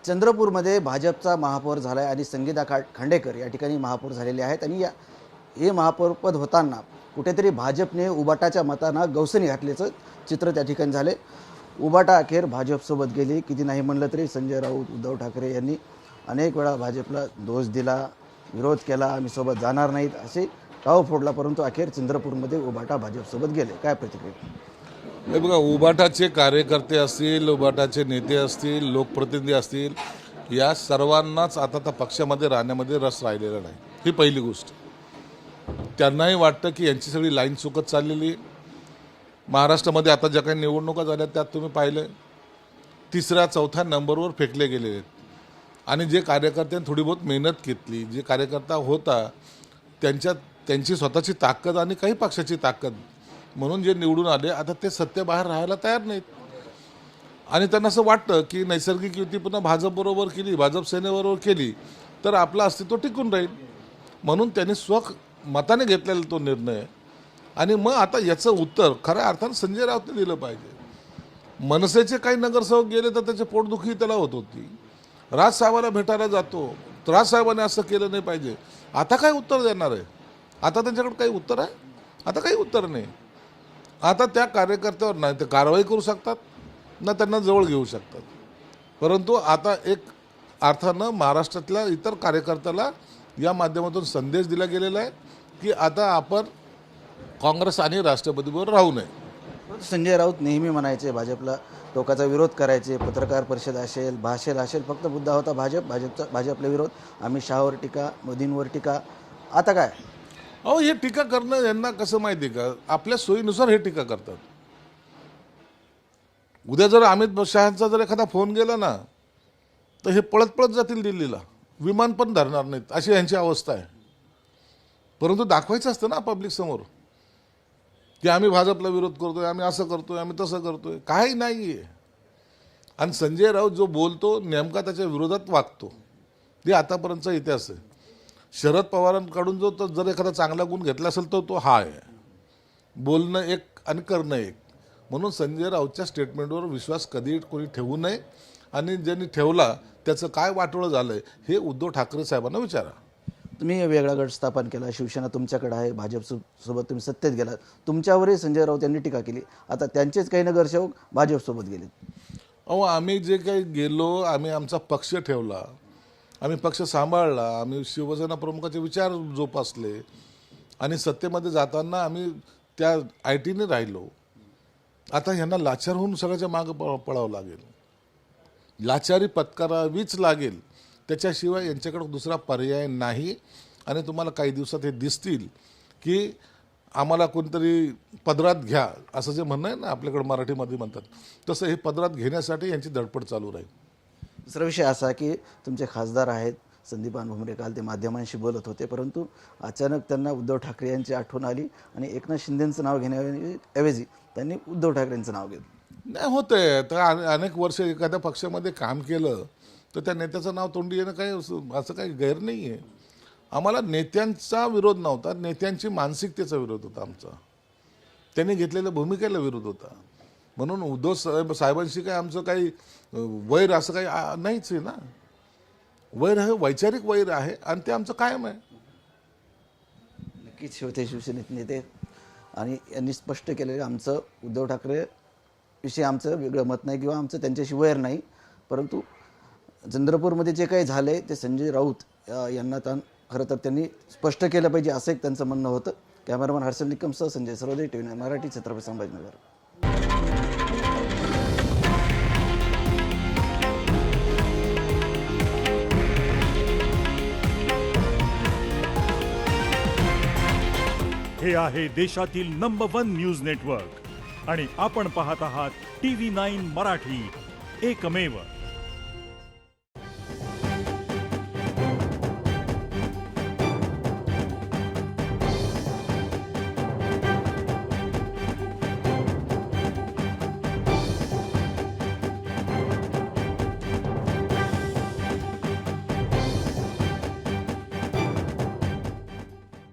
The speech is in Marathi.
चंद्रपूरमध्ये भाजपचा महापौर झाला आहे आणि संगीता खांडेकर या ठिकाणी महापौर झालेले आहेत आणि हे महापौरपद होताना कुठेतरी भाजपने उबाटाच्या मतांना गवसणी घातल्याचं चित्र त्या ठिकाणी झाले। उबाटा अखेर भाजपसोबत गेली। किती नाही म्हणलं तरी संजय राऊत उद्धव ठाकरे यांनी अनेक वेळा भाजपला दोष दिला, विरोध केला, आम्ही सोबत जाणार नाहीत असे टाव फोडला, परंतु अखेर चंद्रपूरमध्ये उबाटा भाजपसोबत गेले। काय प्रतिक्रिया? हे बघा, उबाटाचे कार्यकर्ते असतील, उबाटाचे नेते असतील, लोकप्रतिनिधी असतील, या सर्वांनाच आता त्या पक्षामध्ये राहण्यामध्ये रस राहिलेला नाही। ही पहिली गोष्ट। त्यांनाही वाटतं की यांची सगळी लाईन चुकत चाललेली। महाराष्ट्रामध्ये आता ज्या काही निवडणुका झाल्या त्यात तुम्ही पाहिलं, तिसऱ्या चौथ्या नंबरवर फेकले गेले आहेत आणि जे कार्यकर्त्यांनी थोडी बहुत मेहनत घेतली, जे कार्यकर्ता होता त्यांची स्वतःची ताकद आणि काही पक्षाची ताकद म्हणून जे निवडून आले, आता ते सत्य बाहेर राहायला तयार नाहीत आणि त्यांना असं वाटतं की नैसर्गिक युती पुन्हा भाजपबरोबर केली, भाजप सेनेबरोबर केली तर आपलं अस्तित्व टिकून राहील, म्हणून त्यांनी मताने घेतलेला तो निर्णय। आणि मग आता याचं उत्तर खऱ्या अर्थानं संजय राऊतने दिलं पाहिजे। मनसेचे काही नगरसेवक गेले तर त्याची पोटदुखी त्याला होत होती, राजसाहेबांना भेटायला जातो, तर राजसाहेबांनी असं केलं नाही पाहिजे। आता काय उत्तर देणार आहे? आता त्यांच्याकडे काही उत्तर आहे? आता काही उत्तर नाही। आता त्या कार्यकर्त्यावर नाही ते कारवाई करू शकतात ना त्यांना जवळ घेऊ शकतात, परंतु आता एक अर्थानं महाराष्ट्रातल्या इतर कार्यकर्त्याला या माध्यमातून संदेश दिला गेलेला आहे की आता आपण काँग्रेस आणि राष्ट्रवादीबरोबर राहू नये। संजय राऊत नेहमी म्हणायचे भाजपला टोकाचा विरोध करायचे, पत्रकार परिषद असेल, भाषण असेल, फक्त मुद्दा होता भाजपला विरोध, अमित शहावर टीका, मोदींवर टीका। आता काय? अहो, हे टीका करणं यांना कसं माहिती आहे का, आपल्या सोयीनुसार हे टीका करतात। उद्या जर अमित शहांचा जर एखादा फोन गेला ना तर हे पळत पळत जातील दिल्लीला, विमान पण धरणार नाहीत, अशी यांची अवस्था आहे। परंतु दाखवायचं असतं ना पब्लिक समोर की आम्ही भाजपला विरोध करतोय, आम्ही असं करतोय, आम्ही तसं करतोय, काही नाही आहे। आणि संजय राऊत जो बोलतो नेमका त्याच्या विरोधात वागतो, ते आतापर्यंतचा इतिहास आहे। शरद पवारांकडून जो जर एखादा चांगला गुण घेतला असेल तर तो हा आहे, बोलणं एक आणि करणं एक। म्हणून संजय राऊतच्या स्टेटमेंटवर विश्वास कधी कोणी ठेवू नये आणि ज्यांनी ठेवला त्याचं काय वाटोळं झालं आहे हे उद्धव ठाकरे साहेबांना विचारा। तुम्ही वेगळा गट स्थापन केला, शिवसेना तुमच्याकडे आहे, भाजपसोबत तुम्ही सत्तेत गेलात, तुमच्यावरही संजय राऊत यांनी टीका केली, आता त्यांचेच काही नगरसेवक भाजपसोबत गेले। अहो, आम्ही जे काही गेलो, आम्ही आमचा पक्ष ठेवला, आम्ही पक्ष सांभाळला, आम्ही शिवसेना प्रमुखाचे विचार जोपासले आणि सत्तेमध्ये जाताना आम्ही त्या आयटीने राहिलो। आता यांना लाचार होऊन सगळ्याच्या मागं पळावं लागेल, लाचारी पत्करावीच लागेल, त्याच्याशिवाय यांच्याकडे दुसरा पर्याय नाही। आणि तुम्हाला काही दिवसात हे दिसतील की आम्हाला कोणतरी पदरात घ्या असं जे म्हणणं आहे ना आपल्याकडे मराठीमध्ये म्हणतात, तसं हे पदरात घेण्यासाठी यांची धडपड चालू राहील। दुसरा विषय असा की तुमचे खासदार आहेत संदीपान भुमरे, काल ते माध्यमांशी बोलत होते, परंतु अचानक त्यांना उद्धव ठाकरे यांची आठवण आली आणि एकनाथ शिंदेंचं नाव घेण्याऐवजी त्यांनी उद्धव ठाकरेंचं नाव घेतलं। नाही होतंय, तर अनेक वर्ष एखाद्या पक्षामध्ये काम केलं तर त्या नेत्याचं नाव तोंडी येणं काही असं काही गैर नाही आहे। आम्हाला नेत्यांचा विरोध नव्हता, नेत्यांची मानसिकतेचा विरोध होता आमचा, त्यांनी घेतलेल्या भूमिकेला विरोध होता। म्हणून उद्धव साहेबांशी काही आमचं काही वैर असं काही नाहीच आहे ना। वैर हे वैचारिक वैर आहे आणि ते आमचं कायम आहे। नक्कीच होते शिवसेनेत नेते आणि यांनी स्पष्ट केलेलं आमचं उद्धव ठाकरे विषयी आमचं वेगळं मत नाही किंवा आमचं त्यांच्याशी वैर नाही, परंतु चंद्रपूरमध्ये जे काही झालं आहे ते संजय राऊत यांना खरं तर त्यांनी स्पष्ट केलं पाहिजे असं एक त्यांचं म्हणणं होतं। कॅमेरामन हर्षल निकमसह संजय सर्वोदय TV मराठी, छत्रपती संभाजीनगर। हे आहे देशातील नंबर 1 न्यूज नेटवर्क आणि आपण पाहत आहात TV9 मराठी, एकमेव।